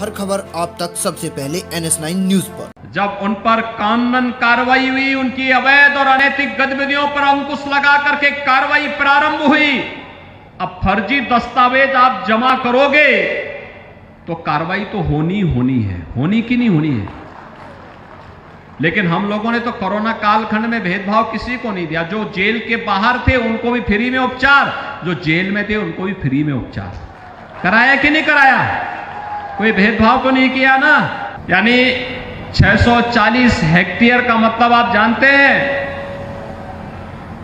हर खबर आप तक सबसे पहले NS9 न्यूज पर। जब उन पर कानूनन कार्रवाई हुई, उनकी अवैध और अनैतिक गतिविधियों पर अंकुश लगा करके कार्रवाई प्रारंभ हुई। अब फर्जी दस्तावेज आप जमा करोगे तो कार्रवाई तो होनी है, होनी की नहीं होनी है। लेकिन हम लोगों ने तो कोरोना कालखंड में भेदभाव किसी को नहीं दिया। जो जेल के बाहर थे उनको भी फ्री में उपचार, जो जेल में थे उनको भी फ्री में उपचार कराया कि नहीं कराया? कोई भेदभाव तो नहीं किया ना। यानी 640 हेक्टेयर का मतलब आप जानते हैं?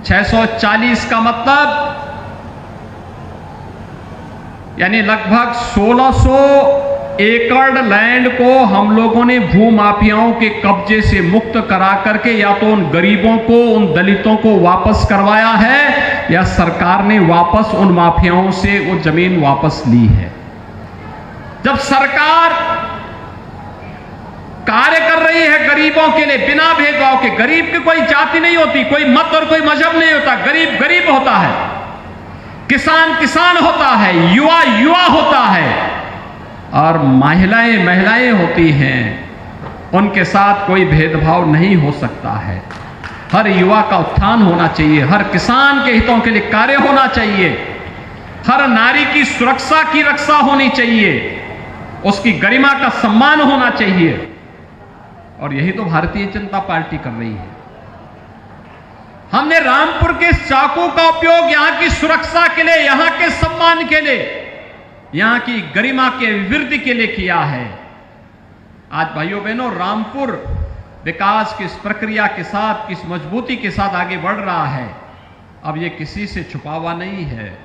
640 का मतलब यानी लगभग 1600 एकड़ लैंड को हम लोगों ने भूमाफियाओं के कब्जे से मुक्त करा करके या तो उन गरीबों को, उन दलितों को वापस करवाया है या सरकार ने वापस उन माफियाओं से वो जमीन वापस ली है। जब सरकार कार्य कर रही है गरीबों के लिए बिना भेदभाव के, गरीब की कोई जाति नहीं होती, कोई मत और कोई मजहब नहीं होता, गरीब गरीब होता है, किसान किसान होता है, युवा युवा होता है और महिलाएं महिलाएं होती हैं। उनके साथ कोई भेदभाव नहीं हो सकता है। हर युवा का उत्थान होना चाहिए, हर किसान के हितों के लिए कार्य होना चाहिए, हर नारी की सुरक्षा की रक्षा होनी चाहिए, उसकी गरिमा का सम्मान होना चाहिए। और यही तो भारतीय जनता पार्टी कर रही है। हमने रामपुर के चाकू का उपयोग यहां की सुरक्षा के लिए, यहां के सम्मान के लिए, यहां की गरिमा के वृद्धि के लिए किया है। आज भाइयों बहनों, रामपुर विकास की इस प्रक्रिया के साथ, किस मजबूती के साथ आगे बढ़ रहा है, अब ये किसी से छुपा हुआ नहीं है।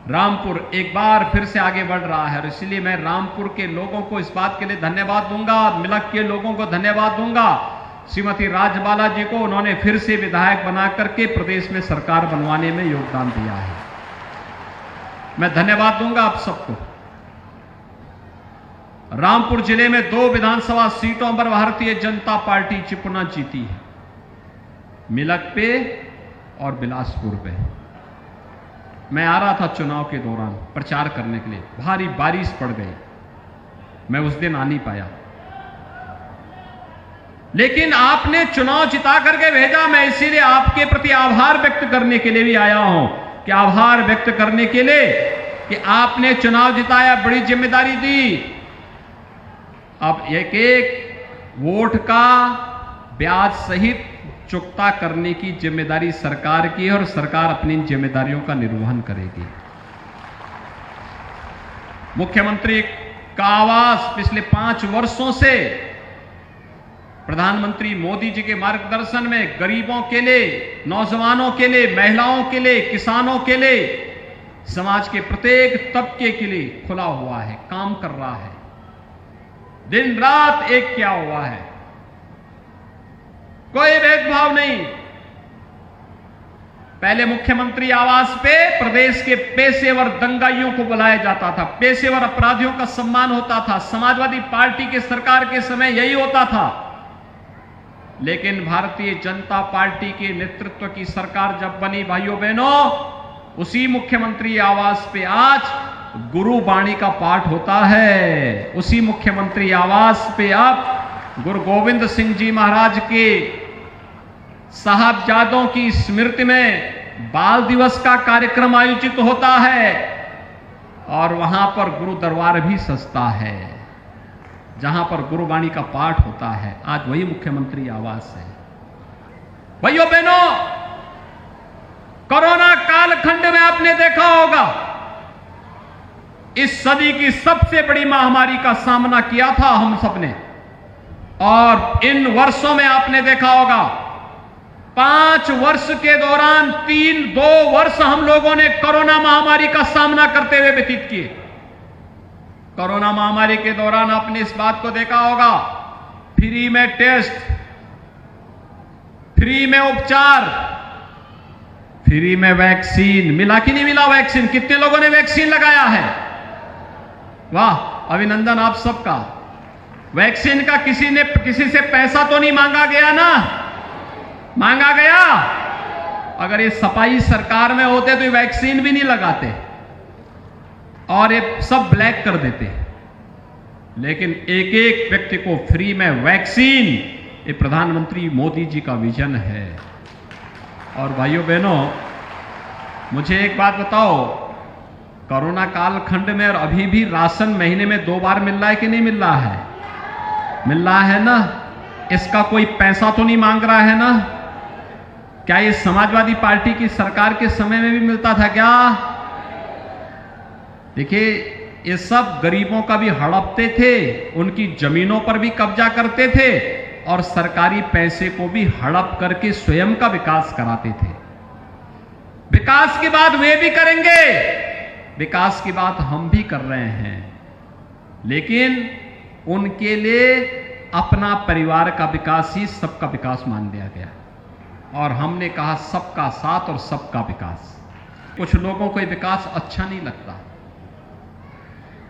रामपुर एक बार फिर से आगे बढ़ रहा है और इसलिए मैं रामपुर के लोगों को इस बात के लिए धन्यवाद दूंगा, मिलक के लोगों को धन्यवाद दूंगा, श्रीमती राजबाला जी को, उन्होंने फिर से विधायक बना करके प्रदेश में सरकार बनवाने में योगदान दिया है। मैं धन्यवाद दूंगा आप सबको। रामपुर जिले में 2 विधानसभा सीटों पर भारतीय जनता पार्टी पुनः जीती है, मिलक पे और बिलासपुर पे। मैं आ रहा था चुनाव के दौरान प्रचार करने के लिए, भारी बारिश पड़ गई, मैं उस दिन आ नहीं पाया, लेकिन आपने चुनाव जिता करके भेजा। मैं इसीलिए आपके प्रति आभार व्यक्त करने के लिए भी आया हूं कि आभार व्यक्त करने के लिए कि आपने चुनाव जिताया, बड़ी जिम्मेदारी दी। अब एक एक वोट का ब्याज सहित चुकता करने की जिम्मेदारी सरकार की है और सरकार अपनी जिम्मेदारियों का निर्वहन करेगी। मुख्यमंत्री का आवास पिछले 5 वर्षों से प्रधानमंत्री मोदी जी के मार्गदर्शन में गरीबों के लिए, नौजवानों के लिए, महिलाओं के लिए, किसानों के लिए, समाज के प्रत्येक तबके के लिए खुला हुआ है, काम कर रहा है, दिन रात एक किया हुआ है, कोई भेदभाव नहीं। पहले मुख्यमंत्री आवास पे प्रदेश के पेशेवर दंगाइयों को बुलाया जाता था, पेशेवर अपराधियों का सम्मान होता था। समाजवादी पार्टी के सरकार के समय यही होता था, लेकिन भारतीय जनता पार्टी के नेतृत्व की सरकार जब बनी भाइयों बहनों, उसी मुख्यमंत्री आवास पे आज गुरुबाणी का पाठ होता है। उसी मुख्यमंत्री आवास पे अब गुरु गोविंद सिंह जी महाराज के साहबजादों की स्मृति में बाल दिवस का कार्यक्रम आयोजित होता है और वहां पर गुरु दरबार भी सजता है, जहां पर गुरुबाणी का पाठ होता है। आज वही मुख्यमंत्री आवास है। भाइयों बहनों, कोरोना कालखंड में आपने देखा होगा, इस सदी की सबसे बड़ी महामारी का सामना किया था हम सबने, और इन वर्षों में आपने देखा होगा 5 वर्ष के दौरान 2 वर्ष हम लोगों ने कोरोना महामारी का सामना करते हुए व्यतीत किए। कोरोना महामारी के दौरान आपने इस बात को देखा होगा, फ्री में टेस्ट, फ्री में उपचार, फ्री में वैक्सीन। मिला कि नहीं मिला वैक्सीन? कितने लोगों ने वैक्सीन लगाया है? वाह, अभिनंदन आप सबका। वैक्सीन का किसी से पैसा तो नहीं मांगा गया ना? मांगा गया? अगर ये सपाई सरकार में होते तो ये वैक्सीन भी नहीं लगाते और ये सब ब्लैक कर देते। लेकिन एक एक व्यक्ति को फ्री में वैक्सीन, ये प्रधानमंत्री मोदी जी का विजन है। और भाइयों बहनों, मुझे एक बात बताओ, कोरोना कालखंड में और अभी भी राशन महीने में 2 बार मिल रहा है कि नहीं मिल रहा है? मिल रहा है ना? इसका कोई पैसा तो नहीं मांग रहा है ना? क्या ये समाजवादी पार्टी की सरकार के समय में भी मिलता था क्या? देखिए, ये सब गरीबों का भी हड़पते थे, उनकी जमीनों पर भी कब्जा करते थे और सरकारी पैसे को भी हड़प करके स्वयं का विकास कराते थे। विकास की बात वे भी करेंगे, विकास की बात हम भी कर रहे हैं, लेकिन उनके लिए अपना परिवार का विकास ही सबका विकास मान लिया गया और हमने कहा सबका साथ और सबका विकास। कुछ लोगों को ये विकास अच्छा नहीं लगता,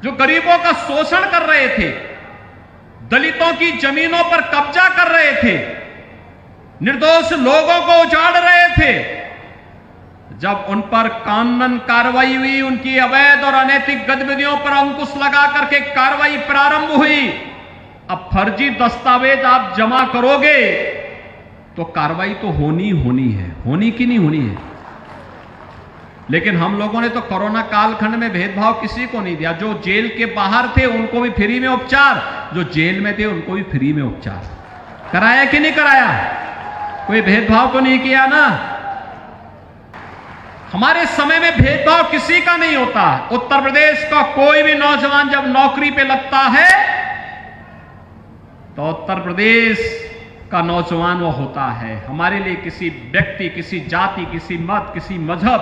जो गरीबों का शोषण कर रहे थे, दलितों की जमीनों पर कब्जा कर रहे थे, निर्दोष लोगों को उजाड़ रहे थे, जब उन पर कानूनन कार्रवाई हुई, उनकी अवैध और अनैतिक गतिविधियों पर अंकुश लगा करके कार्रवाई प्रारंभ हुई। अब फर्जी दस्तावेज आप जमा करोगे तो कार्रवाई तो होनी है, होनी की नहीं होनी है। लेकिन हम लोगों ने तो कोरोना कालखंड में भेदभाव किसी को नहीं दिया। जो जेल के बाहर थे उनको भी फ्री में उपचार, जो जेल में थे उनको भी फ्री में उपचार कराया कि नहीं कराया? कोई भेदभाव तो नहीं किया ना? हमारे समय में भेदभाव किसी का नहीं होता। उत्तर प्रदेश का कोई भी नौजवान जब नौकरी पे लगता है तो उत्तर प्रदेश का नौजवान वो होता है। हमारे लिए किसी व्यक्ति, किसी जाति, किसी मत, किसी मजहब,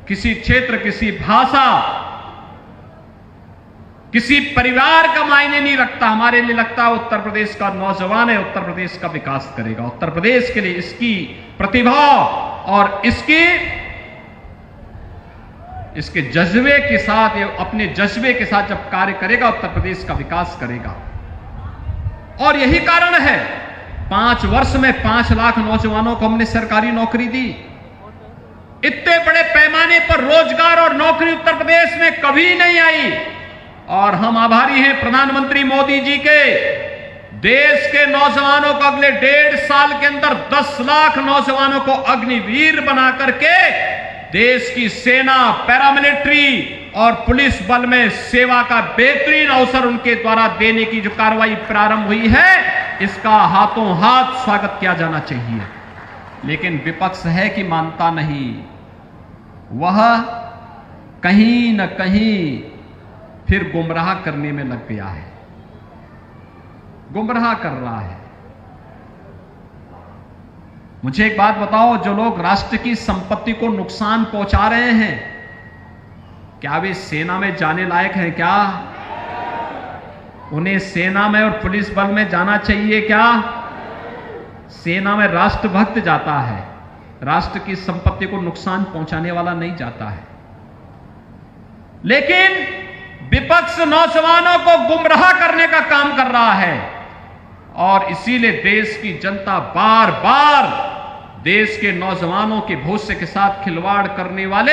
किसी क्षेत्र, किसी भाषा, किसी परिवार का मायने नहीं रखता। हमारे लिए लगता है उत्तर प्रदेश का नौजवान है, उत्तर प्रदेश का विकास करेगा। उत्तर प्रदेश के लिए इसकी प्रतिभा और इसके जज्बे के साथ, अपने जज्बे के साथ जब कार्य करेगा, उत्तर प्रदेश का विकास करेगा। और यही कारण है 5 वर्ष में 5 लाख नौजवानों को हमने सरकारी नौकरी दी। इतने बड़े पैमाने पर रोजगार और नौकरी उत्तर प्रदेश में कभी नहीं आई। और हम आभारी हैं प्रधानमंत्री मोदी जी के। देश के नौजवानों को अगले 1.5 साल के अंदर 10 लाख नौजवानों को अग्निवीर बना करके देश की सेना, पैरामिलिट्री और पुलिस बल में सेवा का बेहतरीन अवसर उनके द्वारा देने की जो कार्रवाई प्रारंभ हुई है, इसका हाथों हाथ स्वागत किया जाना चाहिए। लेकिन विपक्ष है कि मानता नहीं, वह कहीं न कहीं फिर गुमराह करने में लग गया है, गुमराह कर रहा है। मुझे एक बात बताओ, जो लोग राष्ट्र की संपत्ति को नुकसान पहुंचा रहे हैं, क्या वे सेना में जाने लायक हैं क्या? उन्हें सेना में और पुलिस बल में जाना चाहिए क्या? सेना में राष्ट्रभक्त जाता है, राष्ट्र की संपत्ति को नुकसान पहुंचाने वाला नहीं जाता है। लेकिन विपक्ष नौजवानों को गुमराह करने का काम कर रहा है और इसीलिए देश की जनता बार बार देश के नौजवानों के भविष्य के साथ खिलवाड़ करने वाले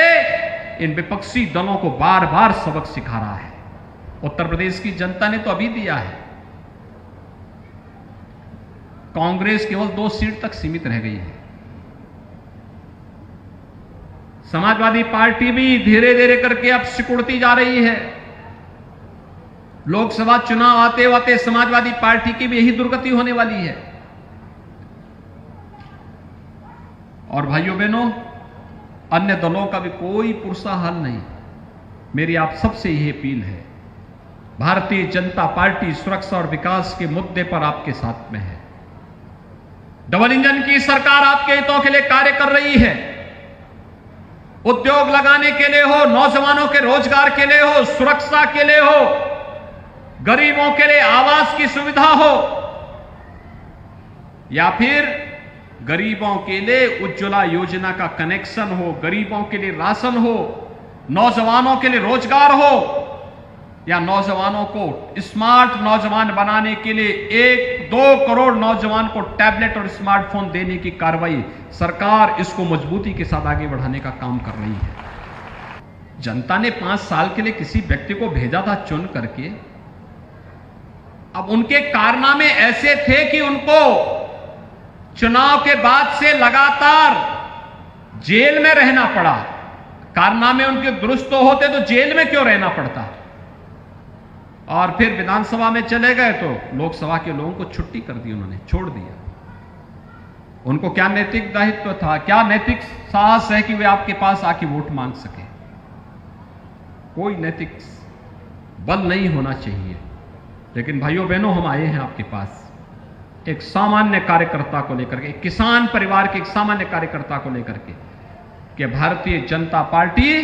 इन विपक्षी दलों को बार बार सबक सिखा रहा है। उत्तर प्रदेश की जनता ने तो अभी दिया है। कांग्रेस केवल 2 सीट तक सीमित रह गई है। समाजवादी पार्टी भी धीरे धीरे करके अब सिकुड़ती जा रही है। लोकसभा चुनाव आते आते समाजवादी पार्टी की भी यही दुर्गति होने वाली है। और भाइयों बहनों, अन्य दलों का भी कोई पुरसा हल नहीं। मेरी आप सबसे यही अपील है, भारतीय जनता पार्टी सुरक्षा और विकास के मुद्दे पर आपके साथ में है। डबल इंजन की सरकार आपके हितों के लिए कार्य कर रही है। उद्योग लगाने के लिए हो, नौजवानों के रोजगार के लिए हो, सुरक्षा के लिए हो, गरीबों के लिए आवास की सुविधा हो, या फिर गरीबों के लिए उज्ज्वला योजना का कनेक्शन हो, गरीबों के लिए राशन हो, नौजवानों के लिए रोजगार हो, या नौजवानों को स्मार्ट नौजवान बनाने के लिए 1-2 करोड़ नौजवान को टैबलेट और स्मार्टफोन देने की कार्रवाई सरकार इसको मजबूती के साथ आगे बढ़ाने का काम कर रही है। जनता ने 5 साल के लिए किसी व्यक्ति को भेजा था चुन करके, अब उनके कारनामे ऐसे थे कि उनको चुनाव के बाद से लगातार जेल में रहना पड़ा। कारनामे उनके दुरुस्त होते तो जेल में क्यों रहना पड़ता? और फिर विधानसभा में चले गए तो लोकसभा के लोगों को छुट्टी कर दी, उन्होंने छोड़ दिया। उनको क्या नैतिक दायित्व था, क्या नैतिक साहस है कि वे आपके पास आके वोट मांग सके? कोई नैतिक बल नहीं होना चाहिए। लेकिन भाइयों बहनों, हम आए हैं आपके पास एक सामान्य कार्यकर्ता को लेकर के, एक किसान परिवार के एक सामान्य कार्यकर्ता को लेकर के, कि भारतीय जनता पार्टी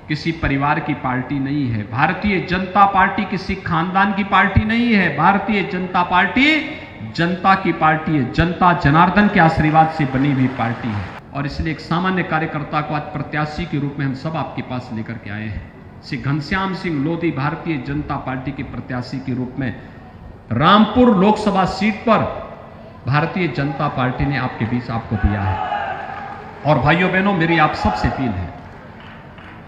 किसी परिवार की पार्टी नहीं है। भारतीय जनता पार्टी किसी खानदान की पार्टी नहीं है। भारतीय जनता पार्टी जनता की पार्टी है। जनता जनार्दन के आशीर्वाद से बनी हुई पार्टी है। और इसलिए एक सामान्य कार्यकर्ता को आज प्रत्याशी के रूप में हम सब आपके पास लेकर के आए हैं। श्री घनश्याम सिंह लोधी भारतीय जनता पार्टी के प्रत्याशी के रूप में रामपुर लोकसभा सीट पर भारतीय जनता पार्टी ने आपके बीच आपको दिया है। और भाइयों बहनों, मेरी आप सबसे अपील है,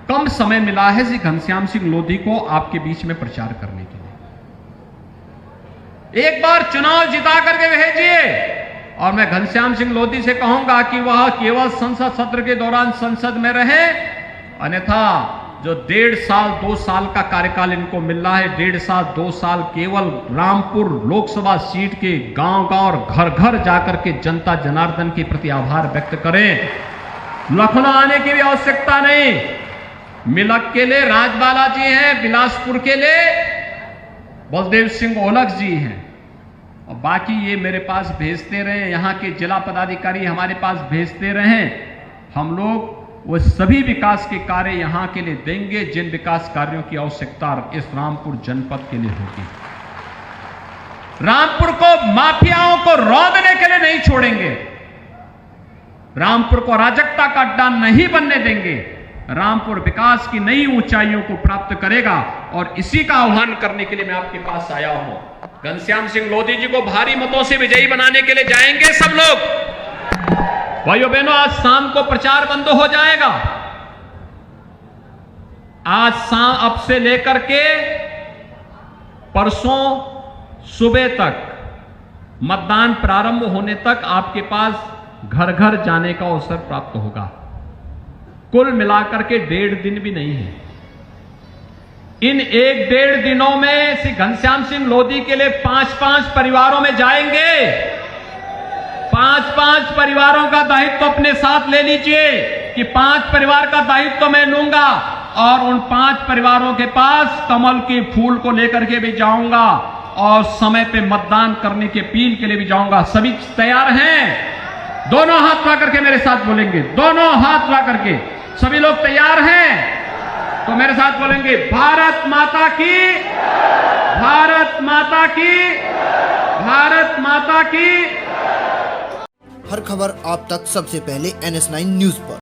कम समय मिला है श्री घनश्याम सिंह लोधी को आपके बीच में प्रचार करने के लिए। एक बार चुनाव जिता करके भेजिए। और मैं घनश्याम सिंह लोधी से कहूंगा कि वह केवल संसद सत्र के दौरान संसद में रहे, अन्यथा जो 1.5 साल 2 साल का कार्यकाल इनको मिल रहा है, 1.5 साल 2 साल केवल रामपुर लोकसभा सीट के गांव-गांव और घर-घर जाकर के जनता जनार्दन के प्रति आभार व्यक्त करें। लखनऊ आने की भी आवश्यकता नहीं। मिलक के लिए राजबाला जी हैं, बिलासपुर के लिए बलदेव सिंह ओलख जी हैं, और बाकी ये मेरे पास भेजते रहे, यहाँ के जिला पदाधिकारी हमारे पास भेजते रहे। हम लोग वो सभी विकास के कार्य यहां के लिए देंगे जिन विकास कार्यों की आवश्यकता इस रामपुर जनपद के लिए होगी। रामपुर को माफियाओं को रौंदने के लिए नहीं छोड़ेंगे। रामपुर को अराजकता का अड्डा नहीं बनने देंगे। रामपुर विकास की नई ऊंचाइयों को प्राप्त करेगा, और इसी का आह्वान करने के लिए मैं आपके पास आया हूं। घनश्याम सिंह लोधी जी को भारी मतों से विजयी बनाने के लिए जाएंगे सब लोग। भाइयों बहनों, आज शाम को प्रचार बंद हो जाएगा। आज शाम अब से लेकर के परसों सुबह तक, मतदान प्रारंभ होने तक आपके पास घर घर जाने का अवसर प्राप्त होगा। कुल मिलाकर के 1.5 दिन भी नहीं है। इन 1-1.5 दिनों में श्री घनश्याम सिंह लोधी के लिए 5-5 परिवारों में जाएंगे। 5-5 परिवारों का दायित्व अपने साथ ले लीजिए कि 5 परिवार का दायित्व मैं लूंगा, और उन 5 परिवारों के पास कमल के फूल को लेकर के भी जाऊंगा, और समय पे मतदान करने की अपील के लिए भी जाऊंगा। सभी तैयार हैं? दोनों हाथ ला करके मेरे साथ बोलेंगे। दोनों हाथ ला करके सभी लोग तैयार हैं? तो मेरे साथ बोलेंगे, भारत माता की, भारत माता की, भारत माता की। हर खबर आप तक सबसे पहले NS9 न्यूज पर।